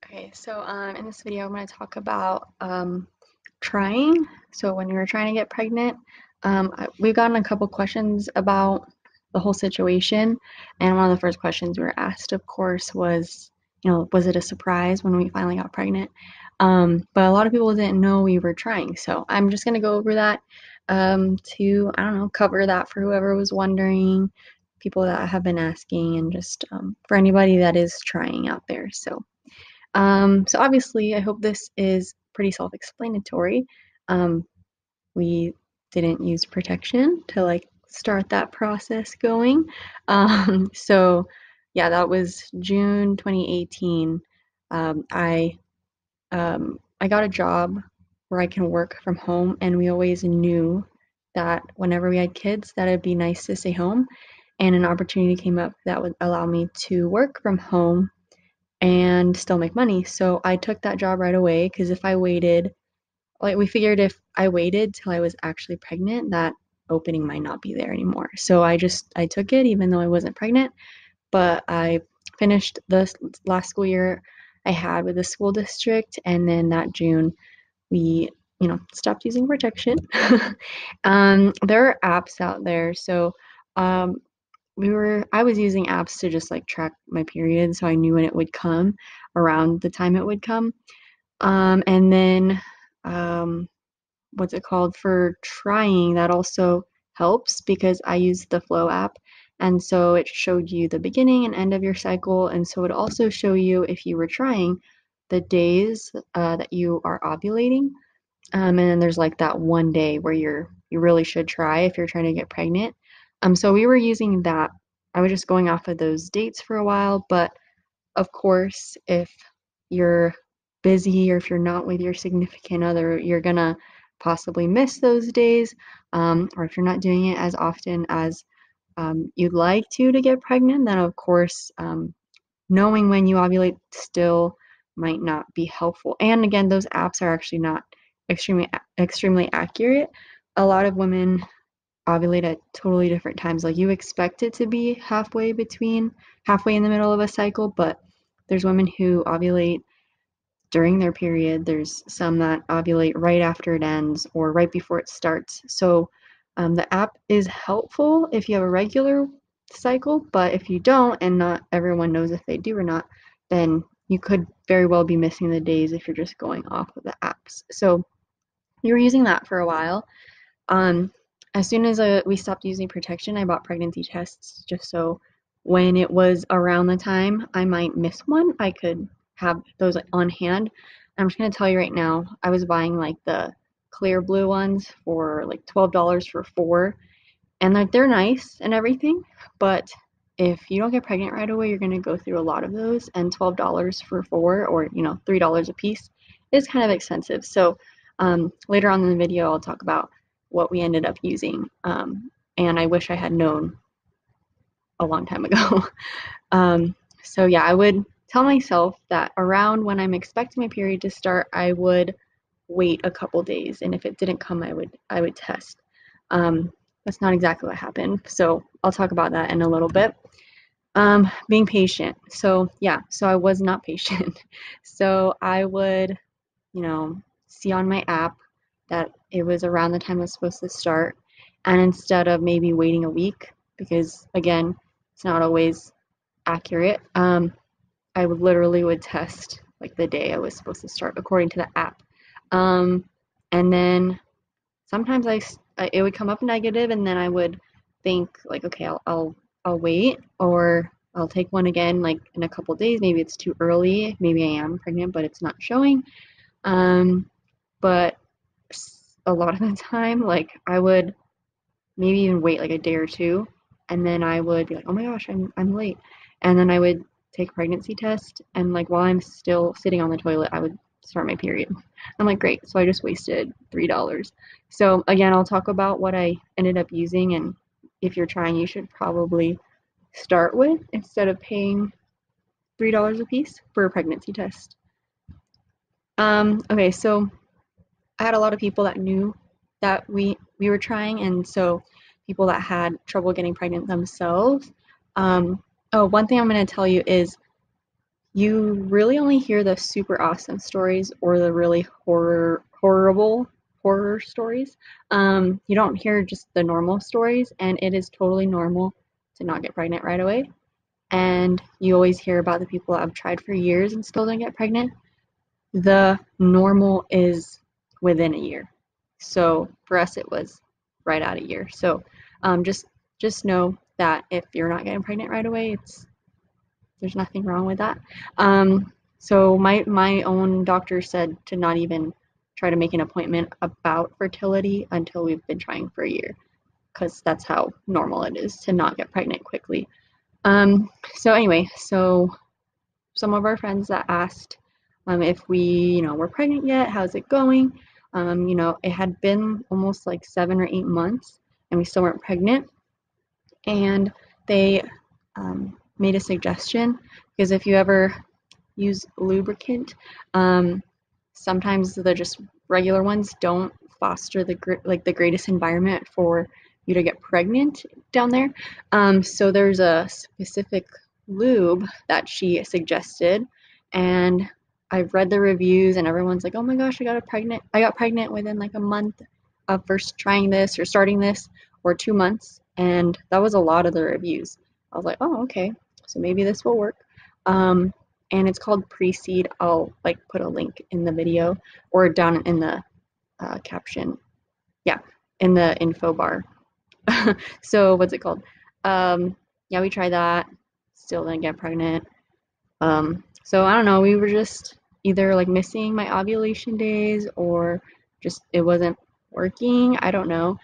Okay, so in this video, I'm going to talk about trying. So when we were trying to get pregnant, we've gotten a couple questions about the whole situation, and one of the first questions we were asked, of course, was, was it a surprise when we finally got pregnant? But a lot of people didn't know we were trying, so I'm just going to go over that to, I don't know, cover that for whoever was wondering, people that have been asking, and just for anybody that is trying out there. So obviously, I hope this is pretty self-explanatory. Um, we didn't use protection to like start that process going. So yeah, that was June 2018. I got a job where I can work from home, and we always knew that whenever we had kids, that it'd be nice to stay home. And an opportunity came up that would allow me to work from home and still make money. So I took that job right away because if I waited, like we figured if I waited till I was actually pregnant, that opening might not be there anymore. So I took it even though I wasn't pregnant, but I finished the last school year I had with the school district, and then that June we stopped using protection. There are apps out there, so um, I was using apps to just like track my period so I knew when it would come around the time it would come. And then um, what's it called for trying that also helps because I use the Flow app, and so it showed you the beginning and end of your cycle, and so it also show you if you were trying the days that you are ovulating. And then there's like that one day where you really should try if you're trying to get pregnant. So we were using that. I was just going off of those dates for a while, but of course, if you're busy or if you're not with your significant other, you're gonna possibly miss those days. Or if you're not doing it as often as you'd like to get pregnant, then of course, knowing when you ovulate still might not be helpful. And again, those apps are actually not extremely accurate. A lot of women ovulate at totally different times. Like you expect it to be halfway in the middle of a cycle, but there's women who ovulate during their period. There's some that ovulate right after it ends or right before it starts. So the app is helpful if you have a regular cycle, but if you don't, and not everyone knows if they do or not, then you could very well be missing the days if you're just going off of the apps. So you were using that for a while. Um, as soon as we stopped using protection, I bought pregnancy tests just so when it was around the time I might miss one, I could have those like, on hand. I'm just gonna tell you right now, I was buying like the clear blue ones for like $12 for four, and like they're nice and everything, but if you don't get pregnant right away, you're gonna go through a lot of those, and $12 for four, or $3 a piece, is kind of expensive. So later on in the video, I'll talk about what we ended up using, and I wish I had known a long time ago. So yeah, I would tell myself that around when I'm expecting my period to start, I would wait a couple days, and if it didn't come, I would test. Um, that's not exactly what happened, so I'll talk about that in a little bit. Being patient. So yeah, so I was not patient. So I would, see on my app that it was around the time I was supposed to start, and instead of maybe waiting a week, because again, it's not always accurate, I would literally would test like the day I was supposed to start according to the app. Um, and then sometimes it would come up negative, and then I would think like, okay, I'll wait, or I'll take one again like in a couple days. Maybe it's too early. Maybe I am pregnant, but it's not showing. Um, but a lot of the time, like I would maybe even wait like a day or two, and then I would be like, oh my gosh, I'm late, and then I would take a pregnancy test, and like while I'm still sitting on the toilet, I would start my period. I'm like, great, so I just wasted $3. So again, I'll talk about what I ended up using, and if you're trying, you should probably start with instead of paying $3 a piece for a pregnancy test. Okay, so I had a lot of people that knew that we were trying, and so people that had trouble getting pregnant themselves. Um, oh, one thing I'm going to tell you is you really only hear the super awesome stories or the really horrible horror stories. You don't hear just the normal stories, and it is totally normal to not get pregnant right away. And you always hear about the people that have tried for years and still don't get pregnant. The normal is within a year. So for us, it was right at a year. So just know that if you're not getting pregnant right away, there's nothing wrong with that. So my own doctor said to not even try to make an appointment about fertility until we've been trying for a year, because that's how normal it is to not get pregnant quickly. So anyway, so some of our friends that asked if we, were pregnant yet, how's it going? It had been almost like 7 or 8 months, and we still weren't pregnant. And they made a suggestion, because if you ever use lubricant, sometimes the just regular ones don't foster the greatest environment for you to get pregnant down there. So there's a specific lube that she suggested, and I've read the reviews, and everyone's like, "Oh my gosh, I got pregnant within like a month of first trying this or starting this, or 2 months," and that was a lot of the reviews. I was like, "Oh, okay, so maybe this will work." Um, and it's called Pre-Seed. I'll like put a link in the video or down in the caption. Yeah, in the info bar. So what's it called? Yeah, we tried that. Still didn't get pregnant. So I don't know. We were just either like missing my ovulation days, or just it wasn't working. I don't know.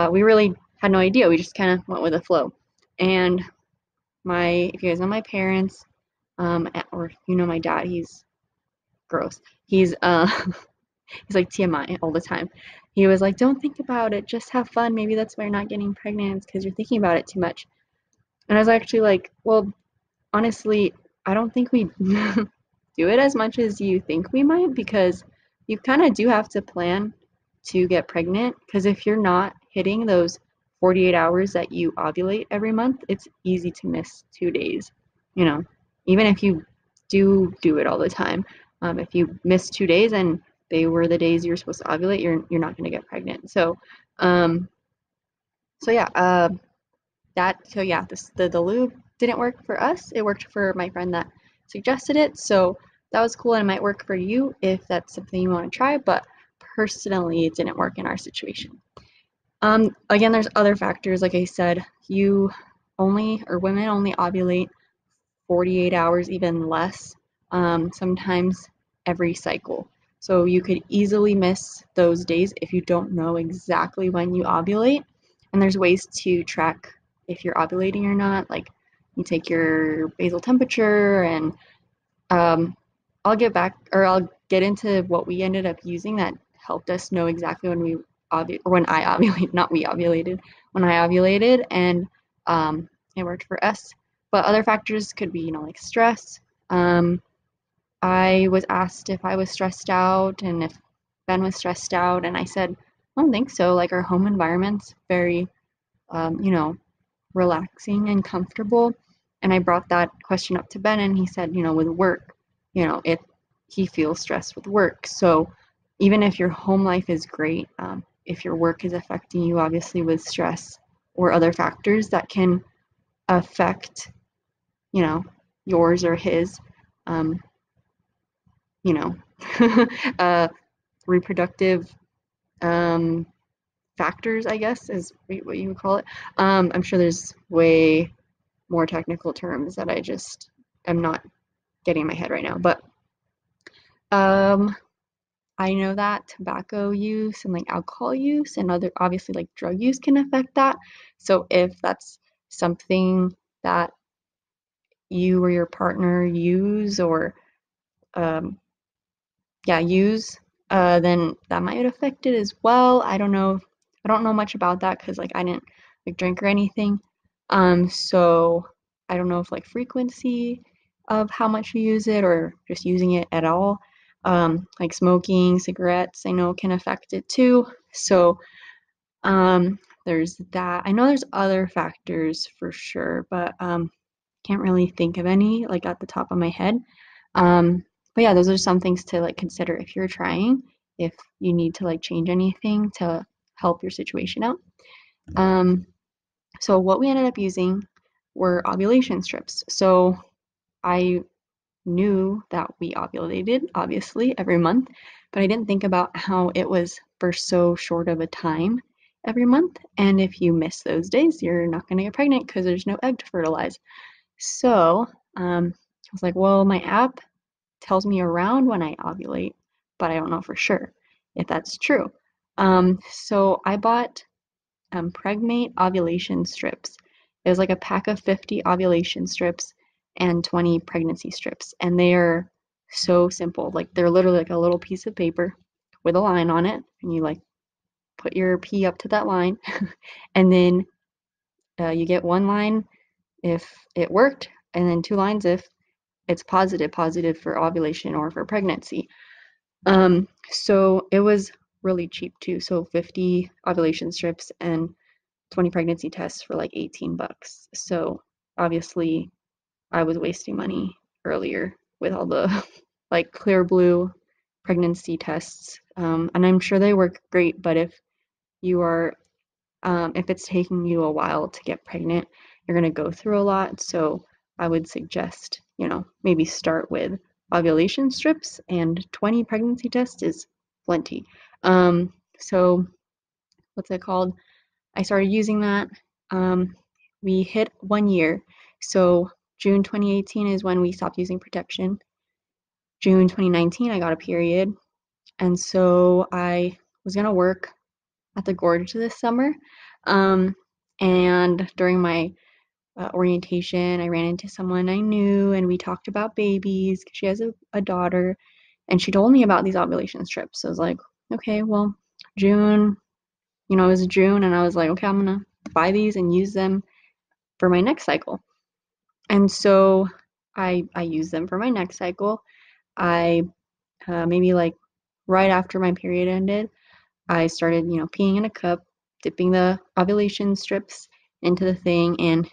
We really had no idea. We just kind of went with the flow. And if you guys know my parents, or if you know my dad, he's gross. He's he's like TMI all the time. He was like, "Don't think about it, just have fun. Maybe that's why you're not getting pregnant, it's because you're thinking about it too much." And I was actually like, "Well, honestly, I don't think we do it as much as you think we might, because you kind of do have to plan to get pregnant. Because if you're not hitting those 48 hours that you ovulate every month, it's easy to miss 2 days. You know, even if you do it all the time, if you miss 2 days and they were the days you're supposed to ovulate, you're not going to get pregnant. Um, so yeah, the lube didn't work for us. It worked for my friend that suggested it. So that was cool, and it might work for you if that's something you want to try. But personally, it didn't work in our situation. Again, there's other factors. Like I said, women only ovulate 48 hours, even less, sometimes every cycle. So you could easily miss those days if you don't know exactly when you ovulate. And there's ways to track if you're ovulating or not. Like you take your basal temperature, and um, I'll get into what we ended up using that helped us know exactly when I ovulated, not we ovulated, when I ovulated, and it worked for us. But other factors could be, like stress. Um, I was asked if I was stressed out and if Ben was stressed out, and I said, I don't think so. Like our home environment's very, um, you know, relaxing and comfortable. And I brought that question up to Ben, and he said, with work, if he feels stressed with work. So even if your home life is great, if your work is affecting you, obviously with stress or other factors that can affect, you know, yours or his, um, you know, uh, reproductive um, factors, I guess, is what you would call it. I'm sure there's way more technical terms that I just am not getting in my head right now. But um, I know that tobacco use and like alcohol use and other obviously like drug use can affect that. So if that's something that you or your partner use or um, yeah use, then that might affect it as well. I don't know. I don't know much about that because like I didn't like drink or anything. So I don't know if like frequency of how much you use it or just using it at all. Like smoking, cigarettes, I know can affect it too. So there's that. I know there's other factors for sure, but can't really think of any like at the top of my head. But yeah, those are some things to like consider if you're trying, if you need to like change anything to help your situation out. Um, so what we ended up using were ovulation strips. So I knew that we ovulated, obviously, every month, but I didn't think about how it was for so short of a time every month. And if you miss those days, you're not going to get pregnant because there's no egg to fertilize. So I was like, well, my app tells me around when I ovulate, but I don't know for sure if that's true. So I bought Pregmate ovulation strips. It was like a pack of 50 ovulation strips and 20 pregnancy strips. And they are so simple. Like they're literally like a little piece of paper with a line on it. And you like put your pee up to that line. And then you get one line if it worked, and then two lines if it's positive for ovulation or for pregnancy. So it was really cheap too. So 50 ovulation strips and 20 pregnancy tests for like 18 bucks. So obviously I was wasting money earlier with all the like clear blue pregnancy tests. And I'm sure they work great, but you are, if it's taking you a while to get pregnant, you're going to go through a lot. So I would suggest, maybe start with ovulation strips, and 20 pregnancy tests is plenty. So what's it called? I started using that. Um, we hit 1 year. So June 2018 is when we stopped using protection. June 2019, I got a period. And so I was going to work at the Gorge this summer. Um, and during my orientation, I ran into someone I knew and we talked about babies because she has a daughter. And she told me about these ovulation strips. So I was like, okay, well, June, it was June. And I was like, okay, I'm going to buy these and use them for my next cycle. And so I use them for my next cycle. I maybe like right after my period ended, I started, peeing in a cup, dipping the ovulation strips into the thing, and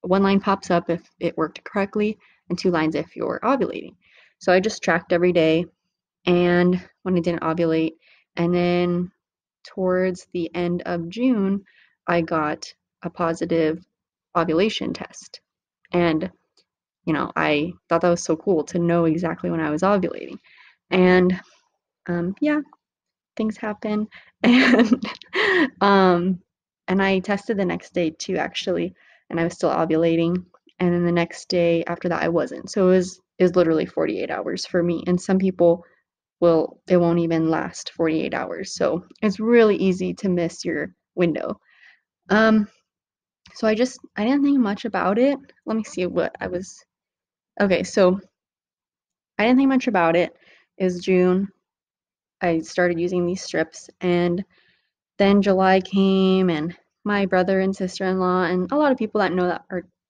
one line pops up if it worked correctly, and two lines if you're ovulating. So I just tracked every day, and when I didn't ovulate, and then towards the end of June, I got a positive ovulation test. And I thought that was so cool to know exactly when I was ovulating. And yeah, things happen. And um, and I tested the next day too, actually, and I was still ovulating. And then the next day after that, I wasn't. So it was literally 48 hours for me. And some people it won't even last 48 hours. So it's really easy to miss your window. Um, so I didn't think much about it. Let me see what I was. Okay, so I didn't think much about it. It was June. I started using these strips, and then July came, and my brother and sister-in-law, and a lot of people that know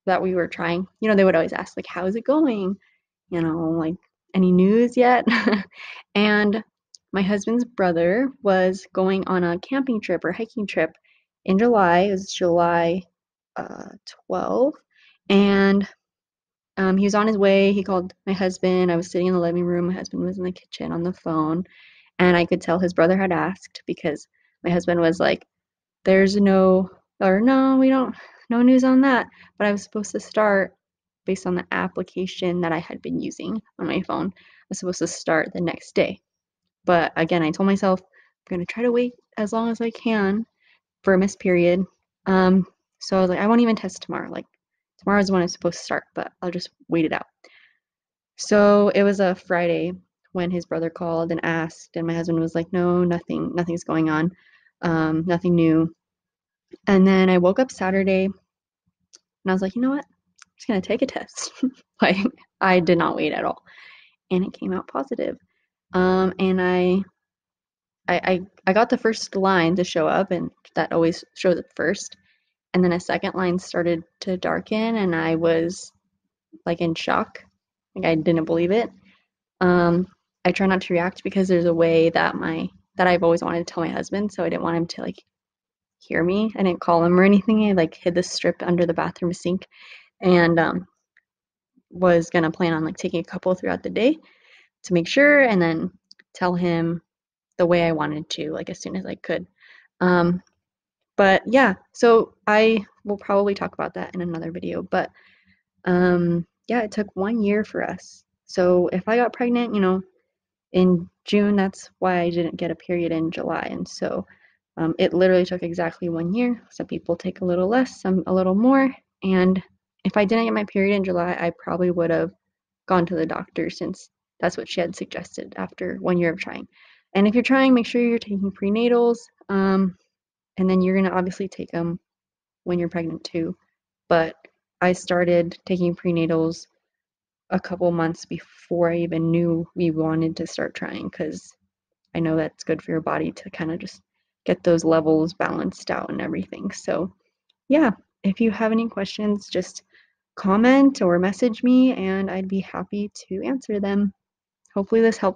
that we were trying, they would always ask like, "How is it going? Like any news yet?" And my husband's brother was going on a camping trip or hiking trip in July. It was July 12th, and he was on his way. He called my husband. I was sitting in the living room. My husband was in the kitchen on the phone. And I could tell his brother had asked because my husband was like, there's no, or no, we don't, no news on that. But I was supposed to start based on the application that I had been using on my phone. I was supposed to start the next day. But again, I told myself I'm going to try to wait as long as I can for a missed period. Um, so I was like, I won't even test tomorrow. Like, tomorrow is when I'm supposed to start, but I'll just wait it out. So it was a Friday when his brother called and asked, and my husband was like, "No, nothing's going on, nothing new." And then I woke up Saturday, and I was like, you know what? I'm just gonna take a test. Like I did not wait at all, and it came out positive. And I got the first line to show up, and that always shows up first. And then a second line started to darken, and I was like in shock. Like I didn't believe it. Um, I try not to react because there's a way that I've always wanted to tell my husband, so I didn't want him to like hear me. I didn't call him or anything. I like hid the strip under the bathroom sink, and was gonna plan on like taking a couple throughout the day to make sure, and then tell him the way I wanted to, like as soon as I could. Um, but yeah, so I will probably talk about that in another video. But yeah, it took 1 year for us. So if I got pregnant, in June, that's why I didn't get a period in July. And so it literally took exactly 1 year. Some people take a little less, some a little more. And if I didn't get my period in July, I probably would have gone to the doctor since that's what she had suggested after 1 year of trying. And if you're trying, make sure you're taking prenatals. And then you're going to obviously take them when you're pregnant too. But I started taking prenatals a couple months before I even knew we wanted to start trying because I know that's good for your body to kind of just get those levels balanced out and everything. So, yeah, if you have any questions, just comment or message me and I'd be happy to answer them. Hopefully, this helps.